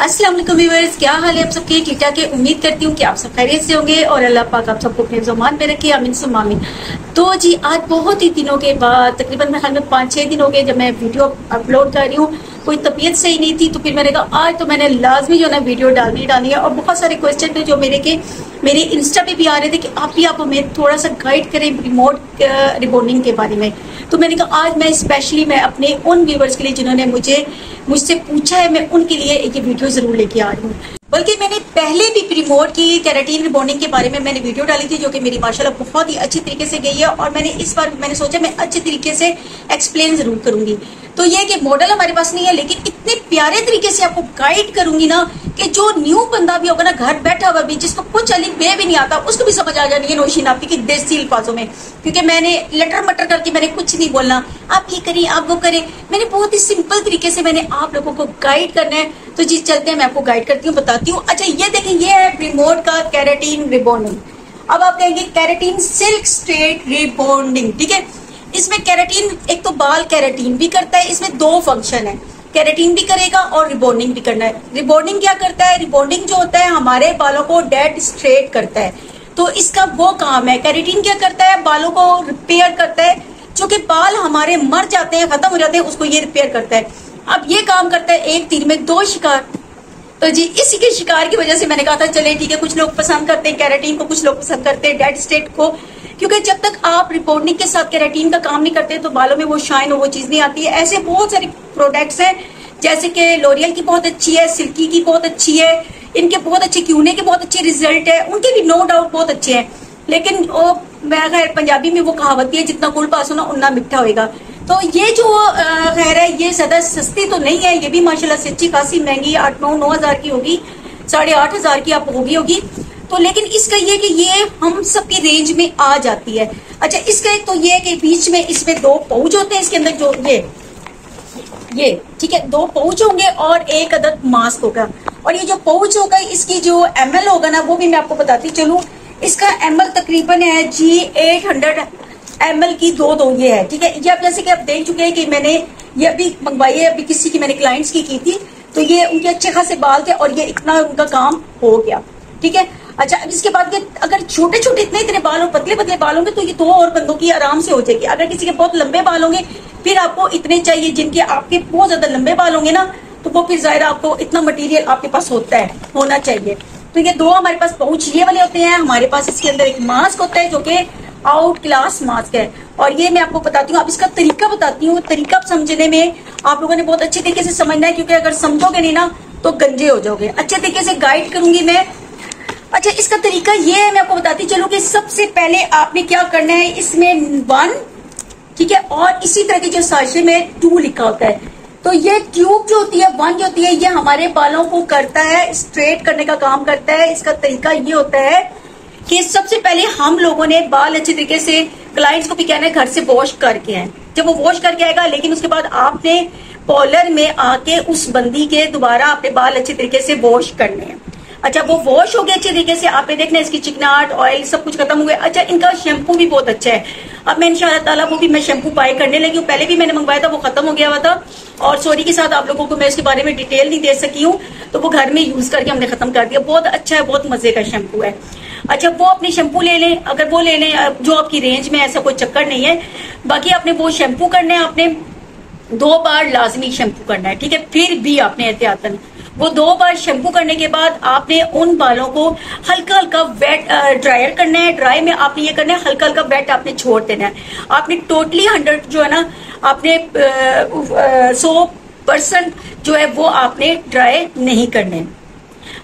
अस्सलाम वालेकुम व्यूअर्स, क्या हाल है आप सबके? ठीक ठाक है। उम्मीद करती हूँ कि आप सब खैरियत से होंगे और अल्लाह पाक आप सबको अपने ज़मान में रखे। आमीन सुम्मा आमीन। तो जी आज बहुत ही दिनों के बाद, तकरीबन मेरे ख्याल में 5-6 दिन हो गए जब मैं वीडियो अपलोड कर रही हूँ। कोई तबीयत सही नहीं थी तो फिर मैंने कहा आज तो मैंने लाजमी जो ना वीडियो डालनी है। और बहुत सारे क्वेश्चन थे जो मेरे इंस्टा पे भी आ रहे थे कि आप हमें थोड़ा सा गाइड करें रिमोट रिबॉन्डिंग के बारे में। तो मैंने कहा आज मैं स्पेशली अपने उन व्यूवर्स के लिए जिन्होंने मुझसे पूछा है, मैं उनके लिए ये वीडियो जरूर लेके आ रही हूँ। बल्कि मैंने पहले भी रिमोट की केराटिन रिबॉन्डिंग के बारे में मैंने वीडियो डाली थी जो कि मेरी माशाल्लाह बहुत ही अच्छी तरीके से गई है। और मैंने इस बार मैंने सोचा मैं अच्छे तरीके से एक्सप्लेन जरूर करूंगी। तो ये कि मॉडल हमारे पास नहीं है, लेकिन इतने प्यारे तरीके से आपको गाइड करूंगी ना कि जो न्यू बंदा भी होगा ना, घर बैठा हुआ भी, जिसको कुछ अलिफ बे भी नहीं आता, उसको भी समझ आ जानी है नौशीन आपकी की देसी अल्फाजों में। क्योंकि मैंने लटर मटर करके मैंने कुछ नहीं बोलना, आप ये करें आप वो करें, मैंने बहुत ही सिंपल तरीके से मैंने आप लोगों को गाइड करना है। तो जी चलते हैं, मैं आपको गाइड करती हूँ, बताती हूँ। अच्छा ये देखें, ये है रिमोट का केराटिन रिबॉन्डिंग। अब आप कहेंगे केराटिन सिल्क स्ट्रेट रिबॉन्डिंग, ठीक है। इसमें केराटिन एक तो बाल केराटिन भी करता है, इसमें दो फंक्शन है, केराटिन भी करेगा और रिबॉन्डिंग भी करना है। रिबॉन्डिंग क्या करता है? रिबॉन्डिंग जो होता है हमारे बालों को डेड स्ट्रेट करता है, तो इसका वो काम है। केराटिन क्या करता है? बालों को रिपेयर करता है, जो कि बाल हमारे मर जाते हैं, खत्म हो जाते हैं, उसको ये रिपेयर करता है। अब ये काम करता है एक तीर में दो शिकार। तो जी इसी के शिकार की वजह से मैंने कहा था चले ठीक है, कुछ लोग पसंद करते हैं केराटिन को, कुछ लोग पसंद करते हैं डेड स्ट्रेट को। क्योंकि जब तक आप रिबॉन्डिंग के साथ केराटिन का काम नहीं करते तो बालों में वो शाइन और वो चीज नहीं आती है। ऐसे बहुत सारे प्रोडक्ट्स हैं, जैसे कि लोरियल की बहुत अच्छी है, सिल्की की बहुत अच्छी है, इनके बहुत अच्छे क्यूने के बहुत अच्छे रिजल्ट है, उनके भी नो डाउट बहुत अच्छे हैं। लेकिन वो मैं खैर पंजाबी में वो कहावत है, जितना गुड़ पास होना उतना मिठा होगा। तो ये जो खैर है ये ज्यादा सस्ती तो नहीं है, ये भी माशाल्लाह से अच्छी खासी महंगी 8-9 हजार की होगी, 8,500 की आप होगी। तो लेकिन इसका ये कि ये हम सबकी रेंज में आ जाती है। अच्छा इसका एक तो ये कि बीच में इसमें दो पाउच होते हैं, इसके अंदर जो ये ठीक है, दो पाउच होंगे और एक अदद मास्क होगा। और ये जो पाउच होगा इसकी जो ml होगा ना वो भी मैं आपको बताती चलूं। इसका ml तकरीबन है जी 800 ml की दो ये है, ठीक है। ये आप जैसे कि आप देख चुके हैं कि मैंने ये अभी मंगवाई है, अभी किसी की मैंने क्लाइंट्स की थी, तो ये उनके अच्छे खासे बाल थे और ये इतना उनका काम हो गया, ठीक है। अच्छा अब इसके बाद अगर छोटे छोटे इतने बाल और पतले पतले बाल होंगे तो ये दो और बंदों की आराम से हो जाएगी। अगर किसी के बहुत लंबे बाल होंगे फिर आपको इतने चाहिए, जिनके आपके बहुत ज्यादा लंबे बाल होंगे ना तो वो फिर जाहिर आपको इतना मटेरियल आपके पास होना चाहिए। तो ये दो हमारे पास पाउच ये वाले होते हैं। हमारे पास इसके अंदर एक मास्क होता है जो कि आउट क्लास मास्क है, और ये मैं आपको बताती हूँ। अब इसका तरीका बताती हूँ, तरीका समझने में आप लोगों ने बहुत अच्छे तरीके से समझना है, क्योंकि अगर समझोगे नहीं ना तो गंजे हो जाओगे। अच्छे तरीके से गाइड करूंगी मैं। अच्छा इसका तरीका ये है, मैं आपको बताती चलूं कि सबसे पहले आपने क्या करना है, इसमें 1 ठीक है, और इसी तरह की जो साशे में 2 लिखा होता है। तो ये ट्यूब जो होती है 1 जो होती है ये हमारे बालों को करता है, स्ट्रेट करने का काम करता है। इसका तरीका ये होता है कि सबसे पहले हम लोगों ने बाल अच्छे तरीके से, क्लाइंट्स को भी कहना है घर से वॉश करके आए। जब वो वॉश करके आएगा, लेकिन उसके बाद आपने पॉलर में आके उस बंदी के दोबारा अपने बाल अच्छे तरीके से वॉश करने हैं। अच्छा वो वॉश हो गया अच्छे तरीके से, आपने देखना इसकी चिकनाहट ऑयल सब कुछ खत्म हो गया। अच्छा इनका शैम्पू भी बहुत अच्छा है। अब मैं इंशाअल्लाह ताला वो भी मैं शैम्पू बाय करने लगी हूँ। पहले भी मैंने मंगवाया था, वो खत्म हो गया हुआ था, और सॉरी के साथ आप लोगों को मैं इसके बारे में डिटेल नहीं दे सकी हूँ, तो वो घर में यूज करके हमने खत्म कर दिया। बहुत अच्छा है, बहुत मजे का शैम्पू है। अच्छा वो अपने शैम्पू ले लें, अगर वो ले लें जो आपकी रेंज में, ऐसा कोई चक्कर नहीं है। बाकी आपने वो शैम्पू करना है, आपने 2 बार लाजमी शैम्पू करना है, ठीक है। फिर भी आपने एहतियातन वो 2 बार शैम्पू करने के बाद आपने उन बालों को हल्का हल्का वेट ड्रायर करना है। ड्राई में आपने ये करना है, हल्का हल्का वेट आपने छोड़ देना है। आपने टोटली 100 जो है ना, आपने 100% जो है वो आपने ड्राई नहीं करने।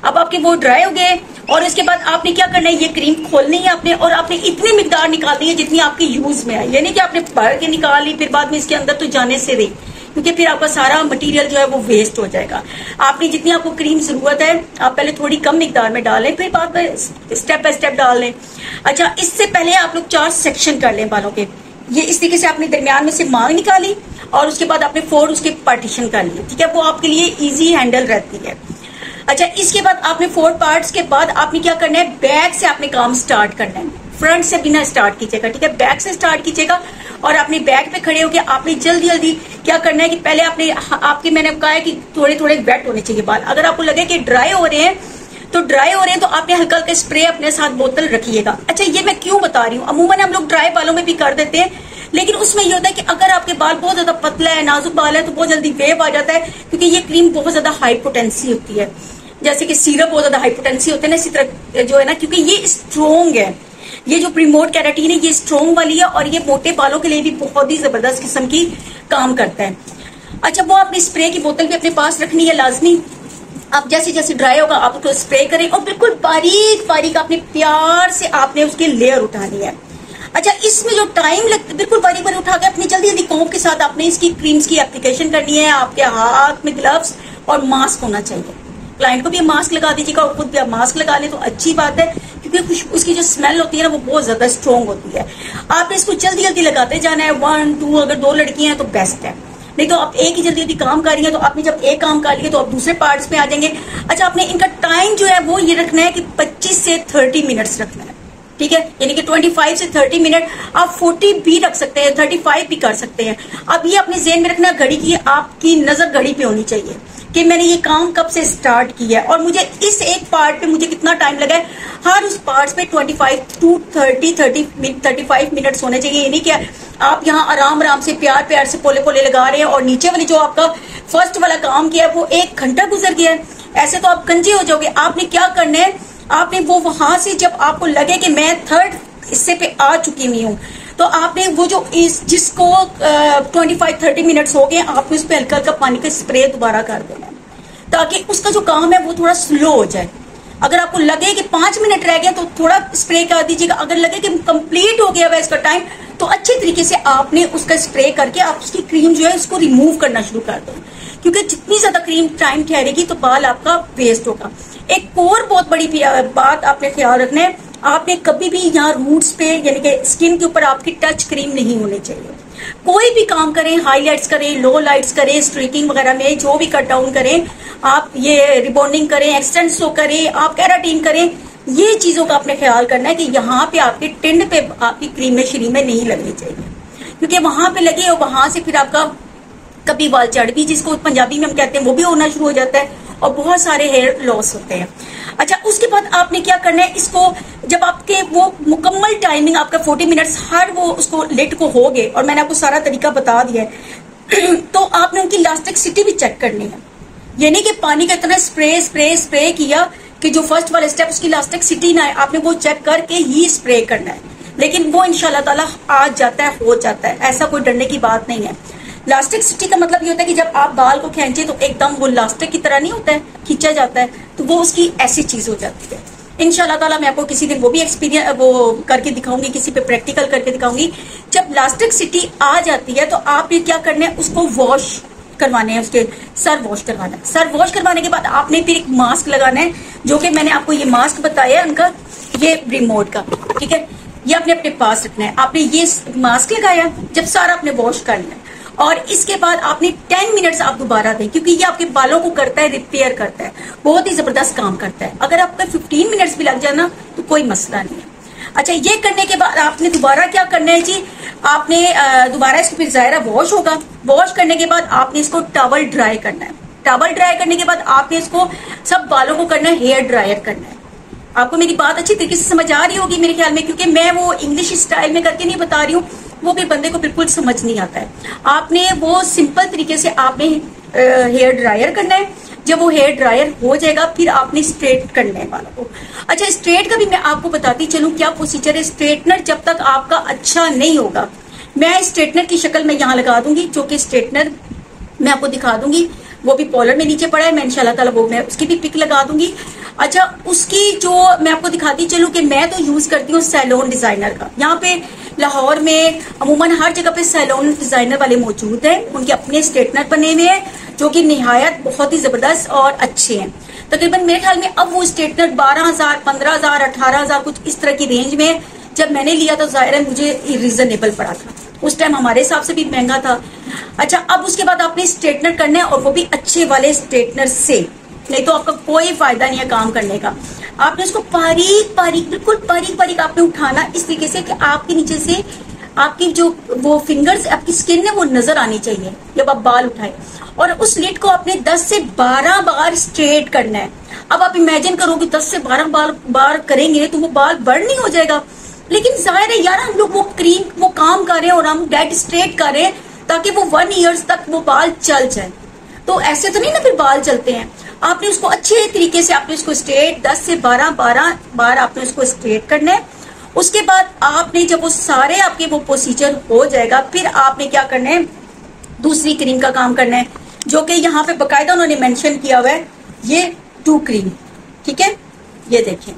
अब आपके वो ड्राई हो गए और इसके बाद आपने क्या करना है, ये क्रीम खोलनी है आपने, और आपने इतनी मिकदार निकालनी है जितनी आपकी यूज में है। यानी कि आपने भर के निकाल ली, फिर बाद में इसके अंदर तो जाने से रही, क्योंकि फिर आपका सारा मटेरियल जो है वो वेस्ट हो जाएगा। आपने जितनी आपको क्रीम जरूरत है आप पहले थोड़ी कम मिकदार में डालें, फिर बाद में स्टेप बाय स्टेप डाल लें। अच्छा इससे पहले आप लोग 4 सेक्शन कर लें बालों के। ये इस तरीके से आपने दरमियान में से मांग निकाली और उसके बाद आपने 4 उसके पार्टीशन कर लिए, ठीक है। वो आपके लिए इजी हैंडल रहती है। अच्छा इसके बाद आपने 4 पार्ट्स के बाद आपने क्या करना है, बैक से आपने काम स्टार्ट करना है। फ्रंट से बिना स्टार्ट कीजिएगा, ठीक है, बैक से स्टार्ट कीजिएगा। और अपने बैक पे खड़े होकर आपने जल्दी जल्दी क्या करना है कि पहले आपके मैंने कहा है कि थोड़े थोड़े वेट होने चाहिए बाल। अगर आपको लगे कि ड्राई हो रहे हैं तो आपने हल्का हल्का स्प्रे अपने साथ बोतल रखिएगा। अच्छा, ये मैं क्यों बता रही हूँ, अमूमन हम लोग ड्राई बालों में भी कर देते हैं, लेकिन उसमें ये होता है कि अगर आपके बाल बहुत ज्यादा पतला है, नाजुक बाल है, तो बहुत जल्दी वेव आ जाता है, क्योंकि ये क्रीम बहुत ज्यादा हाई पोटेंसी होती है। जैसे कि सीरप बहुत ज्यादा हाई पोटेंसी होते हैं ना, इसी तरह जो है ना, क्योंकि ये स्ट्रोंग है, ये जो प्रीमोड कैराटीन है ये स्ट्रोंग वाली है, और ये मोटे बालों के लिए भी बहुत ही जबरदस्त किस्म की काम करता है। अच्छा, वो आपने स्प्रे की बोतल भी अपने पास रखनी है लाजमी। अब जैसे जैसे ड्राई होगा आप उसको स्प्रे करें, और बिल्कुल बारीक बारीक आपने प्यार से आपने उसकी लेयर उठानी है। अच्छा, इसमें जो टाइम लगता है, बिल्कुल बारीक बारीक उठा के अपनी जल्दी जल्दी कॉम्ब के साथ आपने इसकी क्रीम्स की एप्लीकेशन करनी है। आपके हाथ में ग्लव्स और मास्क होना चाहिए। क्लाइंट को भी मास्क लगा दीजिएगा और खुद भी आप मास्क लगा लें तो अच्छी बात है, क्योंकि उसकी जो स्मेल होती है ना वो बहुत ज्यादा स्ट्रॉन्ग होती है। आपने इसको जल्दी जल्दी लगाते जाना है, 1 2, अगर 2 लड़कियां हैं तो बेस्ट है, नहीं तो आप एक ही जल्दी जल्दी काम कर रही है, तो आपने जब एक काम कर लिया तो आप दूसरे पार्ट्स पे आ जाएंगे। अच्छा, आपने इनका टाइम जो है वो ये रखना है कि 25 से 30 मिनट्स रखना है, ठीक है, यानी कि 25 से 30 मिनट। आप 40 भी रख सकते हैं, 35 भी कर सकते हैं। अब ये अपने ज़हन में रखना, घड़ी की आपकी नजर घड़ी पे होनी चाहिए कि मैंने ये काम कब से स्टार्ट किया है और मुझे इस एक पार्ट पे मुझे कितना टाइम लगा है। हर उस पार्ट पे 25 to 35 मिनट्स होने चाहिए। ये नहीं कि आप यहाँ आराम आराम से प्यार प्यार से पोले पोले लगा रहे हैं और नीचे वाली जो आपका फर्स्ट वाला काम किया है वो 1 घंटा गुजर गया है, ऐसे तो आप गंजे हो जाओगे। आपने क्या करना है, आपने वो वहां से जब आपको लगे कि मैं 3rd हिस्से पे आ चुकी हुई हूँ, तो आपने वो जो जिसको 25-30 मिनट्स हो गए, आपने उस पर हल्का हल्का पानी का स्प्रे दोबारा कर देना है, ताकि उसका जो काम है वो थोड़ा स्लो हो जाए। अगर आपको लगे कि 5 मिनट रह गया तो थोड़ा स्प्रे कर दीजिएगा। अगर लगे कि कंप्लीट हो गया है इसका टाइम, तो अच्छे तरीके से आपने उसका स्प्रे करके आप उसकी क्रीम जो है उसको रिमूव करना शुरू कर दो, क्योंकि जितनी ज्यादा क्रीम टाइम ठहरेगी तो बाल आपका वेस्ट होगा। एक और बहुत बड़ी बात आपने ख्याल रखना है, आपने कभी भी यहाँ रूट्स पे यानी कि स्किन के ऊपर आपकी टच क्रीम नहीं होनी चाहिए। कोई भी काम करें, हाईलाइट्स करें, लो लाइट्स करें, स्ट्रीकिंग वगैरह में जो भी कट डाउन करें, आप ये रिबॉन्डिंग करें, एक्सटेंसो करें, आप केराटिन करें, ये चीजों का आपने ख्याल करना है कि यहाँ पे आपके टिंड पे आपकी क्रीमें श्रीमें नहीं लगनी चाहिए, क्योंकि वहां पे लगे और वहां से फिर आपका कभी बाल चढ़ भी, जिसको पंजाबी में हम कहते हैं, वो भी होना शुरू हो जाता है और बहुत सारे हेयर लॉस होते हैं। अच्छा, उसके बाद आपने क्या करना है, इसको जब आपके वो मुकम्मल टाइमिंग आपका 40 मिनट्स हर वो उसको लिट को हो गए, और मैंने आपको सारा तरीका बता दिया है तो आपने उनकी इलास्टिसिटी भी चेक करनी है। ये नहीं कि पानी का इतना स्प्रे स्प्रे स्प्रे किया कि जो फर्स्ट वाला स्टेप उसकी इलास्टिसिटी ना है, आपने वो चेक करके ही स्प्रे करना है। लेकिन वो इंशाल्लाह ताला आ जाता है, हो जाता है, ऐसा कोई डरने की बात नहीं है। इलास्टिसिटी का मतलब ये होता है कि जब आप बाल को खींचे तो एकदम वो इलास्टिक की तरह नहीं होता है, खींचा जाता है, तो वो उसकी ऐसी चीज हो जाती है। इंशाल्लाह ताला मैं आपको किसी दिन वो भी एक्सपीरियंस वो करके दिखाऊंगी, किसी पे प्रैक्टिकल करके दिखाऊंगी। जब इलास्टिसिटी आ जाती है तो आपने क्या करना है, उसको वॉश करवाने हैं, उसके सर वॉश करवाना है। सर वॉश करवाने के बाद आपने फिर एक मास्क लगाना है, जो कि मैंने आपको ये मास्क बताया है उनका, ये रिमोट का, ठीक है, ये आपने अपने पास रखना है। आपने ये मास्क लगाया, जब सारा आपने वॉश कर लिया, और इसके बाद आपने 10 मिनट्स आप दोबारा दें, क्योंकि ये आपके बालों को करता है, रिपेयर करता है, बहुत ही जबरदस्त काम करता है। अगर आपका 15 मिनट्स भी लग जाए ना तो कोई मसला नहीं है। अच्छा, ये करने के बाद आपने दोबारा क्या करना है जी, आपने दोबारा इसको फिर ज़ाहिर वॉश होगा। वॉश करने के बाद आपने इसको टॉवल ड्राई करना है। टॉवल ड्राई करने के बाद आपने इसको सब बालों को करना है, हेयर ड्रायर करना है। आपको मेरी बात अच्छी तरीके से समझ आ रही होगी मेरे ख्याल में, क्योंकि मैं वो इंग्लिश स्टाइल में करके नहीं बता रही हूँ, वो भी बंदे को बिल्कुल समझ नहीं आता है। आपने वो सिंपल तरीके से आपने हेयर ड्रायर करना है। जब वो हेयर ड्रायर हो जाएगा फिर आपने स्ट्रेट करना है बालों को। अच्छा, स्ट्रेट का भी मैं आपको बताती चलूं क्या प्रोसीजर है। स्ट्रेटनर जब तक आपका अच्छा नहीं होगा, मैं स्ट्रेटनर की शक्ल में यहाँ लगा दूंगी, जो कि स्ट्रेटनर मैं आपको दिखा दूंगी, वो भी पॉलर में नीचे पड़ा है, मैं इंशाल्लाह ताला वो मैं उसकी भी पिक लगा दूंगी। अच्छा, उसकी जो मैं आपको दिखाती चलूं कि मैं तो यूज करती हूँ सैलून डिजाइनर का। यहाँ पे लाहौर में अमूमन हर जगह पे सैलून डिजाइनर वाले मौजूद हैं, उनके अपने स्ट्रेटनर बने हुए हैं जो कि निहायत बहुत ही जबरदस्त और अच्छे हैं। तकरीबन मेरे ख्याल में अब वो स्ट्रेटनर 12,000, 15,000, 18,000 कुछ इस तरह की रेंज में जब मैंने लिया तो जाहिर है मुझे रीजनेबल पड़ा था, उस टाइम हमारे हिसाब से भी महंगा था। अच्छा, अब उसके बाद आपने स्ट्रेटनर करना है, और वो भी अच्छे वाले स्ट्रेटनर से, नहीं तो आपका कोई फायदा नहीं है काम करने का। आपने उसको बारीक बारीक, बिल्कुल बारीक बारीक आपने उठाना इस तरीके से कि आपके नीचे से आपकी जो वो फिंगर्स, आपकी स्किन है वो नजर आनी चाहिए जब आप बाल उठाए। और उस लिड को आपने 10 से 12 बार स्ट्रेट करना है। अब आप इमेजिन करो कि 10 से 12 बार करेंगे तो वो बाल बर्न नहीं हो जाएगा। लेकिन जाहिर है यार, हम लोग वो क्रीम वो काम कर रहे हैं और हम डेड स्ट्रेट कर रहे हैं ताकि वो 1 ईयर तक वो बाल चल जाए। तो ऐसे तो नहीं ना फिर बाल चलते हैं। आपने उसको अच्छे तरीके से आपने उसको स्ट्रेट 10 से 12 बार आपने उसको स्ट्रेट करना है। उसके बाद आपने जब वो सारे आपके वो प्रोसीजर हो जाएगा, फिर आपने क्या करना है, दूसरी क्रीम का काम करना है, जो कि यहाँ पे बकायदा उन्होंने मेंशन किया हुआ है, ये 2 क्रीम। ठीक है, ये देखें,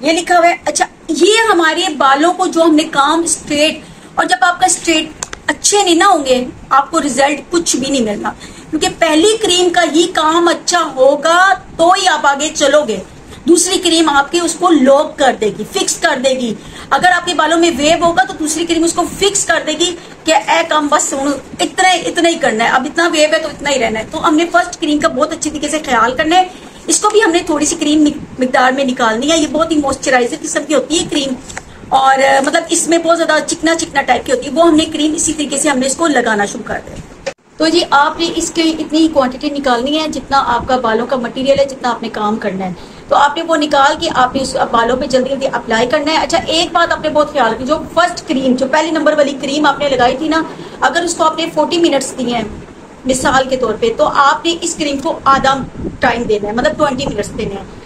ये लिखा हुआ है। अच्छा, ये हमारे बालों को जो हमने काम स्ट्रेट, और जब आपका स्ट्रेट अच्छे नहीं ना होंगे आपको रिजल्ट कुछ भी नहीं मिलना, क्योंकि पहली क्रीम का ही काम अच्छा होगा तो ही आप आगे चलोगे। दूसरी क्रीम आपके उसको लॉक कर देगी, फिक्स कर देगी। अगर आपके बालों में वेव होगा तो दूसरी क्रीम उसको फिक्स कर देगी कि ए काम बस इतना ही करना है, अब इतना वेव है तो इतना ही रहना है। तो हमने फर्स्ट क्रीम का बहुत अच्छी तरीके से ख्याल करना है। इसको भी हमने थोड़ी सी क्रीम मिकदार में निकालनी है। ये बहुत ही मॉइस्चराइजर किस्म की होती है क्रीम, और मतलब इसमें बहुत ज्यादा चिकना चिकना टाइप की होती है। वो हमने क्रीम इसी तरीके से हमने इसको लगाना शुरू कर दिया। तो जी आपने इसकी इतनी ही क्वांटिटी निकालनी है जितना आपका बालों का मटेरियल है, जितना आपने काम करना है। तो आपने वो निकाल के आपने उस बालों पे जल्दी जल्दी अप्लाई करना है। अच्छा, एक बात आपने बहुत ख्याल रखी, जो फर्स्ट क्रीम, जो पहली नंबर वाली क्रीम आपने लगाई थी ना, अगर उसको आपने 40 मिनट्स दिए हैं मिसाल के तौर पे, तो आपने इस क्रीम को आधा टाइम देना है, मतलब 20 मिनट्स देने हैं।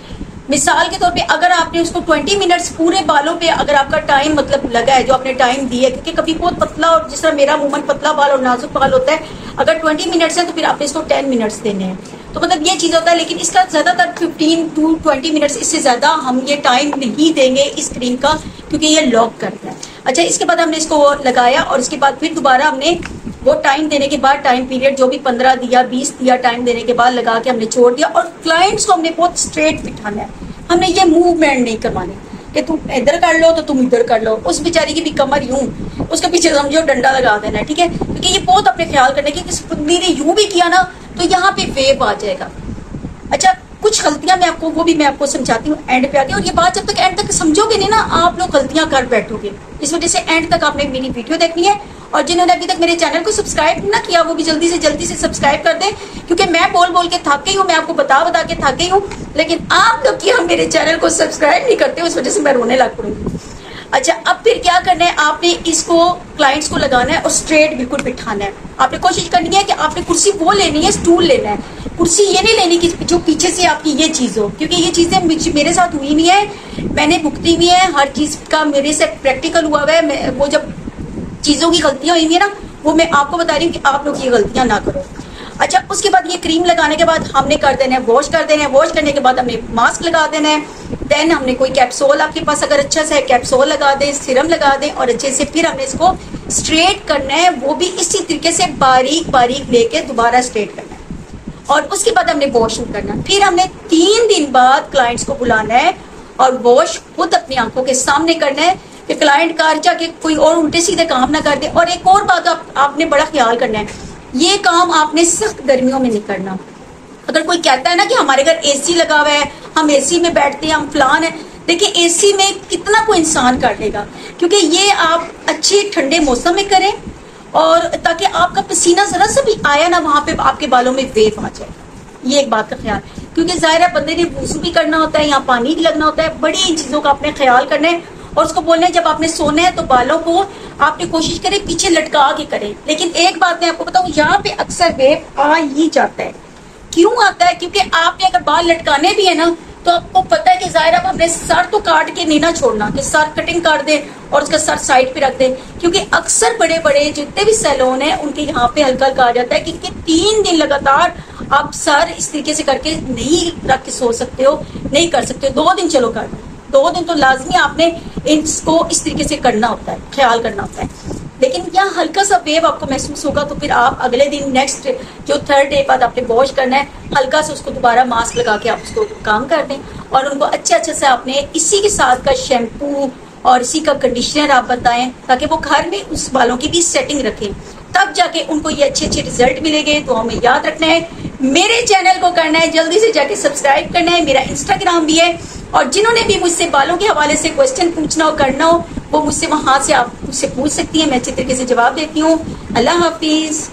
मिसाल के तौर पे अगर आपने उसको 20 मिनट्स पूरे बालों पे अगर आपका टाइम मतलब लगा है, जो आपने टाइम दिया है, क्योंकि कभी बहुत पतला और जिस तरह मेरा मुमन पतला बाल और नाजुक बाल होता है, अगर 20 मिनट्स है तो फिर आपने इसको 10 मिनट्स देने हैं। तो मतलब ये चीज होता है, लेकिन इसका ज्यादातर 15 to 20 मिनट्स, इससे ज्यादा हम ये टाइम नहीं देंगे इस क्रीम का, क्योंकि ये लॉक करता है। अच्छा, इसके बाद हमने इसको लगाया और इसके बाद फिर दोबारा हमने वो टाइम देने के बाद, टाइम पीरियड जो भी 15 दिया 20 दिया, टाइम देने के बाद लगा के हमने छोड़ दिया। और क्लाइंट्स को हमने बहुत स्ट्रेट बिठाना है, हमने ये मूवमेंट नहीं करवाने कि तुम इधर कर लो तो तुम इधर कर लो। उस बेचारी की भी कमर यूं, उसके पीछे समझो डंडा लगा देना है। ठीक है, क्योंकि ये बहुत अपने ख्याल करने की, किसी बंदी ने यूं भी किया ना तो यहाँ पे वेव आ जाएगा। अच्छा, कुछ गलतियां मैं आपको वो भी मैं आपको समझाती हूँ एंड पे आके, और ये बात जब तक एंड तक समझोगे नहीं ना, आप लोग गलतियां कर बैठोगे। इस वजह से एंड तक आपने मेरी वीडियो देखनी है। और जिन्होंने अभी तक मेरे चैनल को सब्सक्राइब ना किया वो भी जल्दी से सब्सक्राइब कर दें, क्योंकि मैं बोल बोल के थक गई हूँ, मैं आपको बता के थक गई हूँ, लेकिन आप लोग क्या मेरे चैनल को सब्सक्राइब नहीं करते, उस वजह से मैं रोने लग पड़ूंगी। अच्छा, अब फिर क्या करना है, आपने इसको क्लाइंट्स को लगाना है और स्ट्रेट बिल्कुल बिठाना है। आपने कोशिश करनी है कि आपने कुर्सी वो लेनी है, स्टूल लेना है। कुर्सी ये नहीं लेनी कि जो पीछे से आपकी ये चीज हो, क्योंकि ये चीजें मेरे साथ हुई हुई है, मैंने भुगती हुई है, हर चीज का मेरे से प्रैक्टिकल हुआ हुआ है। वो जब चीजों की गलतियां हुई है ना, वो मैं आपको बता रही हूँ कि आप लोग ये गलतियां ना करो। अच्छा, उसके बाद ये क्रीम लगाने के बाद हमने कर देना है वॉश कर देना है। वॉश करने के बाद हमने मास्क लगा देना है। देन हमने कोई कैप्सूल आपके पास अगर अच्छा सा है, कैप्सूल लगा दें, सीरम लगा दें, और अच्छे से फिर हमने इसको स्ट्रेट करना है। वो भी इसी तरीके से बारीक बारीक लेके दोबारा स्ट्रेट करना है। और उसके बाद हमने वॉश करना है। फिर हमने 3 दिन बाद क्लाइंट्स को बुलाना है और वॉश खुद अपनी आंखों के सामने करना है कि क्लाइंट कार जाके कोई और उल्टे सीधे काम ना कर दे। और एक और बात आपने बड़ा ख्याल करना है, ये काम आपने सख्त गर्मियों में नहीं करना। अगर कोई कहता है ना कि हमारे घर एसी लगा हुआ है, हम एसी में बैठते हैं, हम फलान है, देखिए एसी में कितना कोई इंसान कर लेगा, क्योंकि ये आप अच्छे ठंडे मौसम में करें, और ताकि आपका पसीना जरा सा भी आया ना वहां पे आपके बालों में वेव आ जाए। ये एक बात का ख्याल, क्योंकि जाहिर है बंदे ने वुजू भी करना होता है, यहाँ पानी भी लगना होता है, बड़ी इन चीजों का आपने ख्याल करना है। और उसको बोलना है जब आपने सोना है तो बालों को आपने कोशिश करें पीछे लटका के करें। लेकिन एक बात मैं आपको बताऊं, यहाँ पे अक्सर वेव आ ही जाता है। क्यों आता है? क्योंकि आपने अगर बाल लटकाने भी है ना, तो आपको पता है कि जाहिर अब हमने सर तो काट के नहीं ना छोड़ना कि सर कटिंग कर दे और उसका सर साइड पे रख दे, क्योंकि अक्सर बड़े बड़े जितने भी सैलून है उनके यहाँ पे हल्का हल्का आ जाता है, क्योंकि 3 दिन लगातार आप सर इस तरीके से करके नहीं रख के सो सकते हो, नहीं कर सकते हो। 2 दिन चलो कर दो, 2 दिन तो लाजमी आपने इसको इस तरीके से करना होता है, ख्याल करना होता है। लेकिन यहाँ हल्का सा वेव आपको महसूस होगा तो फिर आप अगले दिन नेक्स्ट जो 3rd डे बाद आपने वॉश करना है, हल्का से उसको दोबारा मास्क लगा के आप उसको काम कर दें। और उनको अच्छे से आपने इसी के साथ का शैम्पू और इसी का कंडीशनर आप बताएं, ताकि वो घर में उस बालों की भी सेटिंग रखें, तब जाके उनको ये अच्छे अच्छे रिजल्ट मिलेंगे। तो हमें याद रखना है, मेरे चैनल को करना है जल्दी से जाके सब्सक्राइब करना है। मेरा इंस्टाग्राम भी है, और जिन्होंने भी मुझसे बालों के हवाले से क्वेश्चन पूछना हो, करना हो, वो मुझसे वहां से आप मुझसे पूछ सकती हैं, मैं अच्छे तरीके से जवाब देती हूँ। अल्लाह हाफिज।